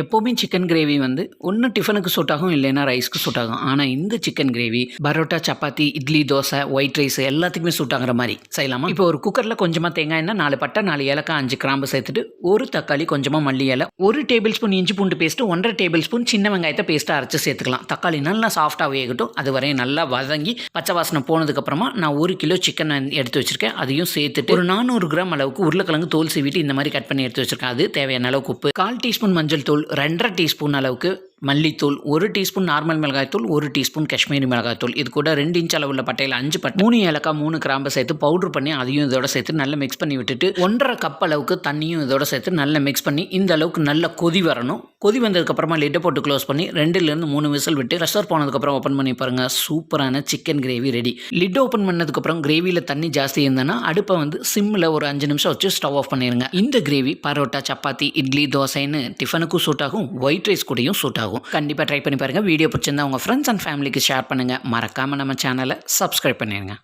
எப்போவுமே chicken gravy வந்து ஒன்று டிஃபனுக்கு சூட் ஆகும், இல்லைன்னா ரைஸ்க்கு சூட் ஆகும். ஆனால் இந்த chicken gravy parotta, chapati, idli, dosa, white rice எல்லாத்துக்குமே சூட் ஆகிற மாதிரி செய்யலாமா? இப்போ ஒரு குக்கரில் கொஞ்சமாக தேங்காய் எண்ணெய், 4 பட்டை, 4 ஏலக்காய், 5 கிராம்பு சேர்த்துட்டு ஒரு தக்காளி, கொஞ்சமாக மல்லி இலை, 1 டேபிள் ஸ்பூன் இஞ்சி பூண்டு பேஸ்ட்டு, 1.5 டேபிள் ஸ்பூன் சின்ன வெங்காயத்தை பேஸ்ட்டாக அரைச்சி சேர்த்துக்கலாம். தக்காளி நல்லா சாஃப்டாக வேகட்டும். அது வரையும் நல்லா வதங்கி பச்சை வாசனை போனதுக்கப்புறமா நான் 1 கிலோ சிக்கன் எடுத்து வச்சுருக்கேன். அதையும் சேர்த்துட்டு ஒரு 400 கிராம் அளவுக்கு உருளைக்கிழங்கு தோல் சீவிட்டு இந்த மாதிரி கட் பண்ணி எடுத்து வச்சுருக்கேன். அது தேவையான அளவுக்கு உப்பு, 1/4 டீஸ்பூன் மஞ்சள் தூள், 2.5 டீஸ்பூன் அளவுக்கு மல்லித்தூள், 1 டீஸ்பூன் நார்மல் மிளகாய்த்தூள், 1 டீஸ்பூன் காஷ்மீரி மிளகாய்த்தூள், இது கூட 2 இன்ச் அளவுள்ள பட்டையில் 5 பட்டை, 3 ஏலக்காய், 3 கிராம்பு சேர்த்து பவுடர் பண்ணி அதையும் இதோட சேர்த்து நல்லா மிக்ஸ் பண்ணி விட்டுட்டு 1.5 கப் அளவுக்கு தண்ணியும் இதோட சேர்த்து நல்லா மிக்ஸ் பண்ணி இந்த அளவுக்கு நல்லா கொதி வரணும். கொதி வந்ததுக்கப்புறமா லிட்டை போட்டு க்ளோஸ் பண்ணி 2லேருந்து 3 விசில் விட்டு ப்ரெஷர் போனதுக்கப்புறம் ஓப்பன் பண்ணி பாருங்கள். சூப்பரான chicken gravy ready. Lid open பண்ணதுக்கப்புறம் கிரேவியில் தண்ணி ஜாஸ்தி இருந்ததுன்னா அடுப்பை வந்து சிம்மில் ஒரு 5 நிமிஷம் வச்சு ஸ்டவ் ஆஃப் பண்ணிடுங்க. இந்த கிரேவி பரோட்டா, சப்பாத்தி, இட்லி, தோசைன்னு டிஃபனுக்கும் சூட் ஆகும், ஒயிட் ரைஸ் கூடயும் சூட் ஆகும். கண்டிப்பாக ட்ரை பண்ணி பாருங்கள். வீடியோ பிடிச்சிருந்தா உங்கள் ஃப்ரெண்ட்ஸ் அண்ட் ஃபேமிலிக்கு ஷேர் பண்ணுங்கள். மறக்காமல் நம்ம சேனலை சப்ஸ்கிரைப் பண்ணிடுங்க.